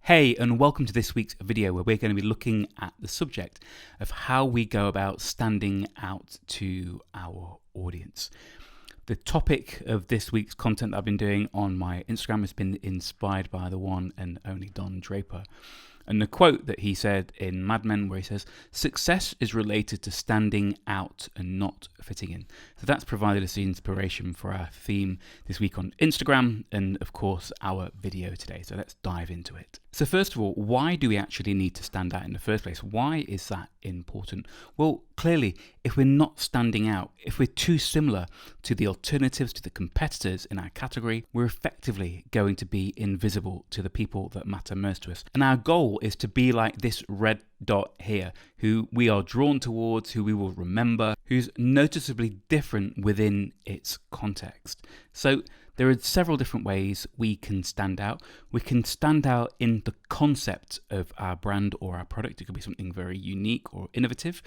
Hey, and welcome to this week's video where we're going to be looking at the subject of how we go about standing out to our audience. The topic of this week's content that I've been doing on my Instagram has been inspired by the one and only Don Draper. And the quote that he said in Mad Men, where he says, "Success is related to standing out and not fitting in." So that's provided us the inspiration for our theme this week on Instagram and, of course, our video today. So let's dive into it. So first of all, why do we actually need to stand out in the first place? Why is that important? Well, clearly, if we're not standing out, if we're too similar to the alternatives, to the competitors in our category, we're effectively going to be invisible to the people that matter most to us. And our goal is to be like this red dot here, who we are drawn towards, who we will remember, who's noticeably different within its context. So there are several different ways we can stand out. We can stand out in the concept of our brand or our product. It could be something very unique or innovative.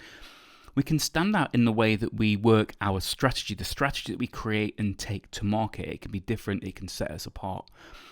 We can stand out in the way that we work our strategy, the strategy that we create and take to market. It can be different, it can set us apart.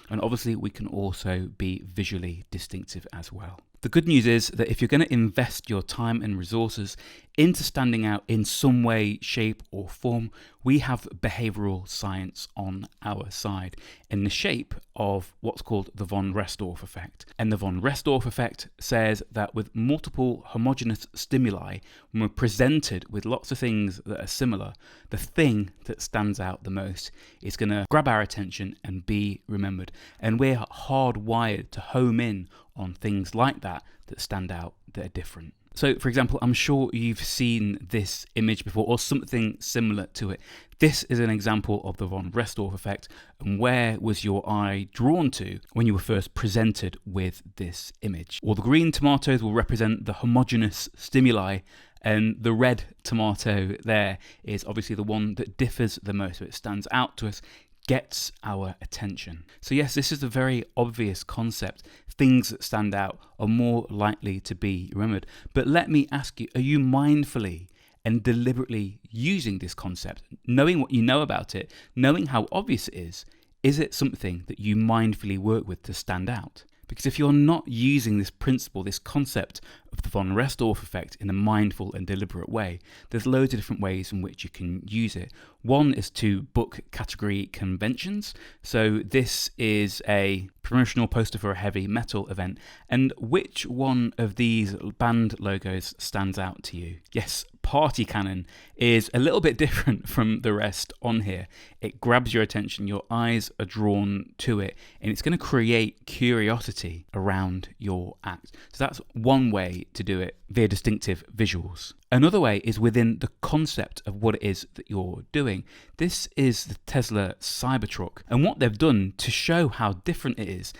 And obviously we can also be visually distinctive as well. The good news is that if you're going to invest your time and resources into standing out in some way, shape or form, we have behavioral science on our side in the shape of what's called the von Restorf Effect. And the von Restorf Effect says that with multiple homogeneous stimuli, when we're presented with lots of things that are similar, the thing that stands out the most is going to grab our attention and be remembered. And we're hardwired to home in on things like that stand out, that are different. So, for example, I'm sure you've seen this image before or something similar to it. This is an example of the von Restorf effect. And where was your eye drawn to when you were first presented with this image? Well, the green tomatoes will represent the homogeneous stimuli, and the red tomato there is obviously the one that differs the most. So it stands out to us, gets our attention. So yes, this is a very obvious concept. Things that stand out are more likely to be remembered. But let me ask you, are you mindfully and deliberately using this concept, knowing what you know about it, knowing how obvious it is it something that you mindfully work with to stand out? Because if you're not using this principle, this concept of the von Restorf effect in a mindful and deliberate way, there's loads of different ways in which you can use it. One is to book category conventions. So this is a promotional poster for a heavy metal event. And which one of these band logos stands out to you? Yes, Party Cannon is a little bit different from the rest on here. It grabs your attention, your eyes are drawn to it, and it's going to create curiosity around your act. So that's one way to do it via distinctive visuals. Another way is within the concept of what it is that you're doing. This is the Tesla Cybertruck, and what they've done to show how different it is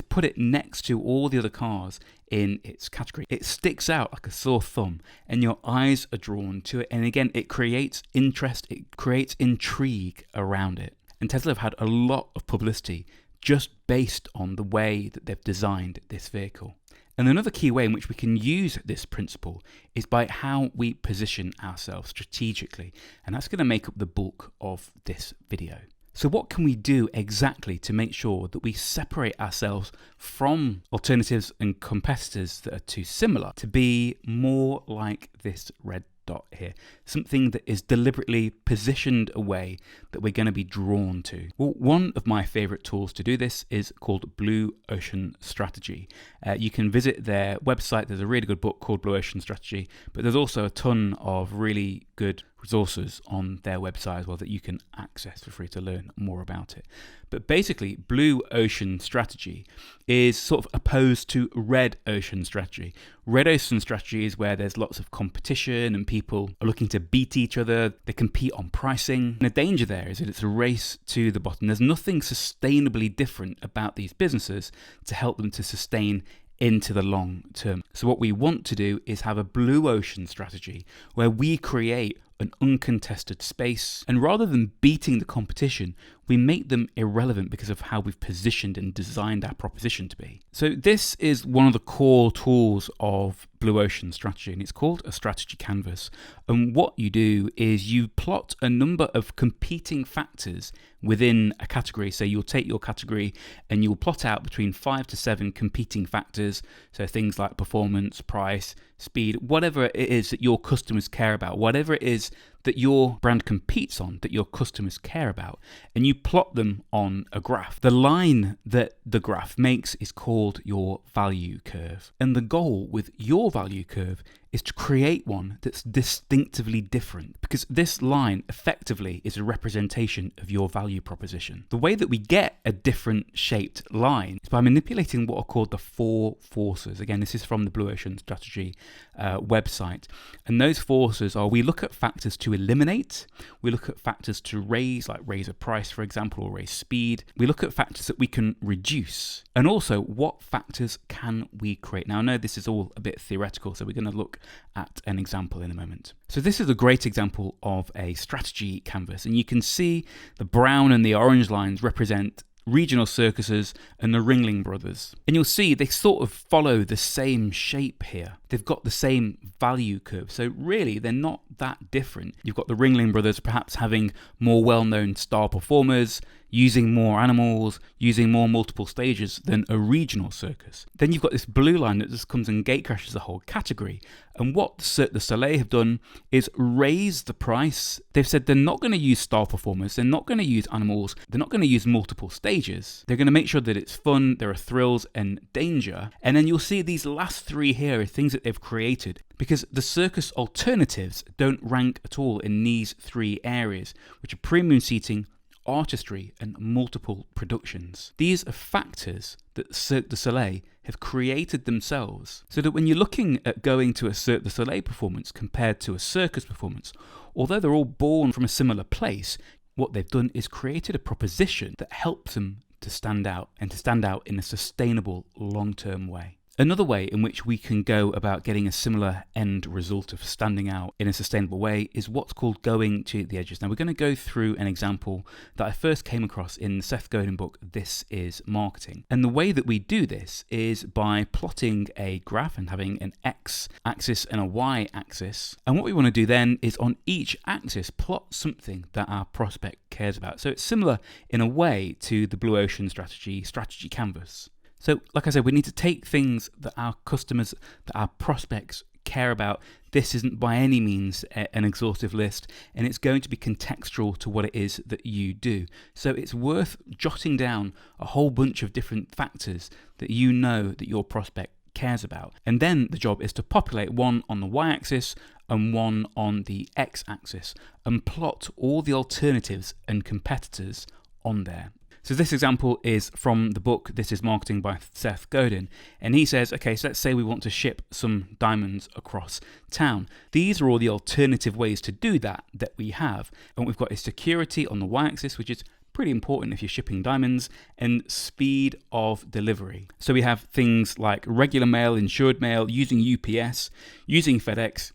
put it next to all the other cars in its category. It sticks out like a sore thumb and your eyes are drawn to it, and again it creates interest, it creates intrigue around it. And Tesla have had a lot of publicity just based on the way that they've designed this vehicle. And another key way in which we can use this principle is by how we position ourselves strategically. And that's going to make up the bulk of this video. So what can we do exactly to make sure that we separate ourselves from alternatives and competitors that are too similar to be more like this red dot here, something that is deliberately positioned away that we're going to be drawn to? Well, one of my favorite tools to do this is called Blue Ocean Strategy. You can visit their website. There's a really good book called Blue Ocean Strategy, but there's also a ton of really good resources on their website as well that you can access for free to learn more about it. But basically, Blue Ocean Strategy is sort of opposed to Red Ocean Strategy. Red Ocean Strategy is where there's lots of competition and people are looking to beat each other. They compete on pricing. And the danger there is that it's a race to the bottom. There's nothing sustainably different about these businesses to help them to sustain into the long term. So what we want to do is have a blue ocean strategy where we create an uncontested space, and rather than beating the competition, we make them irrelevant because of how we've positioned and designed our proposition to be. So this is one of the core tools of Blue Ocean strategy, and it's called a strategy canvas. And what you do is you plot a number of competing factors within a category. So you'll take your category and you'll plot out between 5 to 7 competing factors. So things like performance, price, speed, whatever it is that your customers care about, whatever it is that your brand competes on, that your customers care about, and you plot them on a graph. The line that the graph makes is called your value curve. And the goal with your value curve is to create one that's distinctively different, because this line effectively is a representation of your value proposition. The way that we get a different shaped line is by manipulating what are called the 4 forces. Again, this is from the Blue Ocean strategy website. And those forces are, we look at factors to eliminate, we look at factors to raise, like raise a price, for example, or raise speed. We look at factors that we can reduce. And also, what factors can we create? Now, I know this is all a bit theoretical, so we're going to look at an example in a moment. So this is a great example of a strategy canvas, and you can see the brown and the orange lines represent regional circuses and the Ringling Brothers. And you'll see they sort of follow the same shape here. They've got the same value curve. So really, they're not that different. You've got the Ringling Brothers perhaps having more well-known star performers, using more animals, using more multiple stages than a regional circus. Then you've got this blue line that just comes and gate crashes the whole category. And what Cirque du Soleil have done is raise the price. They've said they're not going to use star performers, they're not going to use animals, they're not going to use multiple stages. They're going to make sure that it's fun, there are thrills and danger. And then you'll see these last 3 here are things that they've created, because the circus alternatives don't rank at all in these 3 areas, which are premium seating, artistry and multiple productions. These are factors that Cirque du Soleil have created themselves, so that when you're looking at going to a Cirque du Soleil performance compared to a circus performance, although they're all born from a similar place, what they've done is created a proposition that helps them to stand out, and to stand out in a sustainable long-term way. Another way in which we can go about getting a similar end result of standing out in a sustainable way is what's called going to the edges. Now, we're going to go through an example that I first came across in the Seth Godin book, This is Marketing. And the way that we do this is by plotting a graph and having an x-axis and a y-axis. And what we want to do then is on each axis plot something that our prospect cares about. So it's similar in a way to the Blue Ocean strategy canvas. So, like I said, we need to take things that our customers, that our prospects care about. This isn't by any means an exhaustive list, and it's going to be contextual to what it is that you do. So it's worth jotting down a whole bunch of different factors that you know that your prospect cares about. And then the job is to populate one on the y-axis and one on the x-axis and plot all the alternatives and competitors on there. So this example is from the book This is Marketing by Seth Godin, and he says, okay, so let's say we want to ship some diamonds across town. These are all the alternative ways to do that we have, and we've got a security on the y-axis, which is pretty important if you're shipping diamonds, and speed of delivery. So we have things like regular mail, insured mail, using UPS, using FedEx,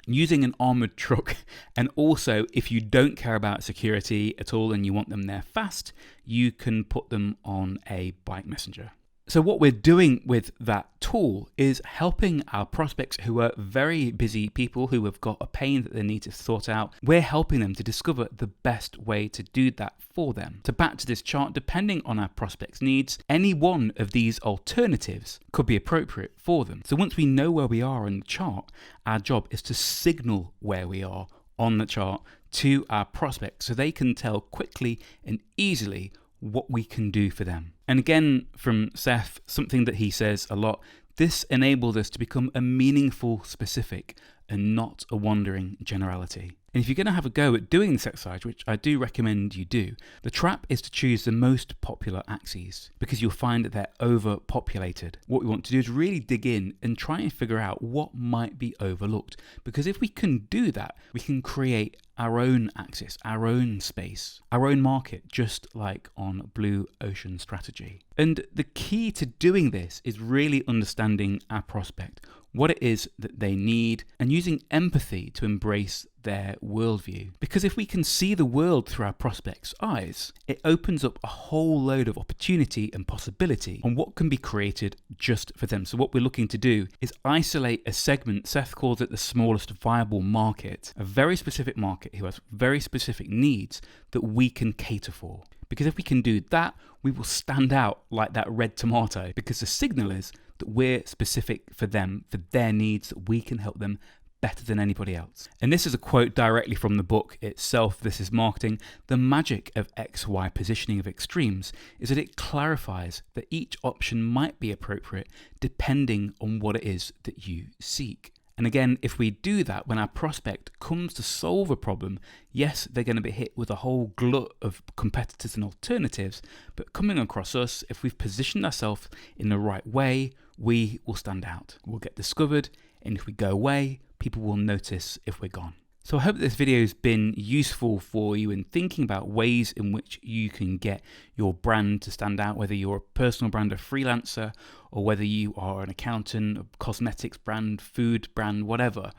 using an armored truck, and also if you don't care about security at all and you want them there fast, you can put them on a bike messenger. So what we're doing with that tool is helping our prospects, who are very busy people who have got a pain that they need to sort out. We're helping them to discover the best way to do that for them. So back to this chart, depending on our prospects' needs, any one of these alternatives could be appropriate for them. So once we know where we are on the chart, our job is to signal where we are on the chart to our prospects so they can tell quickly and easily what we can do for them. And again, from Seth, something that he says a lot, this enables us to become a meaningful specific and not a wandering generality. And if you're going to have a go at doing this exercise, which I do recommend you do, the trap is to choose the most popular axes, because you'll find that they're overpopulated. What we want to do is really dig in and try and figure out what might be overlooked, because if we can do that, we can create our own axis, our own space, our own market, just like on Blue Ocean Strategy. And the key to doing this is really understanding our prospect, what it is that they need, and using empathy to embrace their worldview. Because if we can see the world through our prospect's eyes, it opens up a whole load of opportunity and possibility on what can be created just for them. So what we're looking to do is isolate a segment, Seth calls it the smallest viable market, a very specific market who has very specific needs that we can cater for. Because if we can do that, we will stand out like that red tomato, because the signal is that we're specific for them, for their needs, that we can help them better than anybody else. And this is a quote directly from the book itself. This is Marketing. The magic of XY positioning of extremes is that it clarifies that each option might be appropriate depending on what it is that you seek. And again, if we do that, when our prospect comes to solve a problem, yes, they're going to be hit with a whole glut of competitors and alternatives, but coming across us, if we've positioned ourselves in the right way, we will stand out. We'll get discovered, and if we go away, people will notice if we're gone. So I hope this video has been useful for you in thinking about ways in which you can get your brand to stand out, whether you're a personal brand, a freelancer, or whether you are an accountant, a cosmetics brand, food brand, whatever.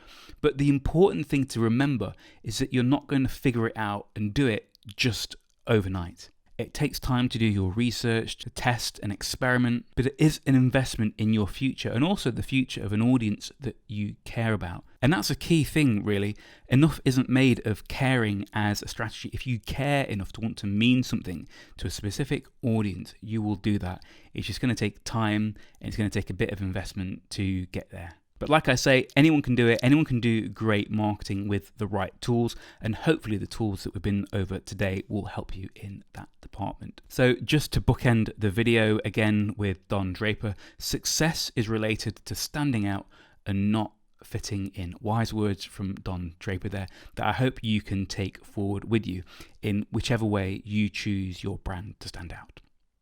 But the important thing to remember is that you're not going to figure it out and do it just overnight. It takes time to do your research, to test and experiment, but it is an investment in your future and also the future of an audience that you care about. And that's a key thing, really. Enough isn't made of caring as a strategy. If you care enough to want to mean something to a specific audience, you will do that. It's just going to take time, and it's going to take a bit of investment to get there. But like I say, anyone can do it. Anyone can do great marketing with the right tools, and hopefully the tools that we've been over today will help you in that department. So just to bookend the video again with Don Draper, success is related to standing out and not fitting in. Wise words from Don Draper there that I hope you can take forward with you in whichever way you choose your brand to stand out.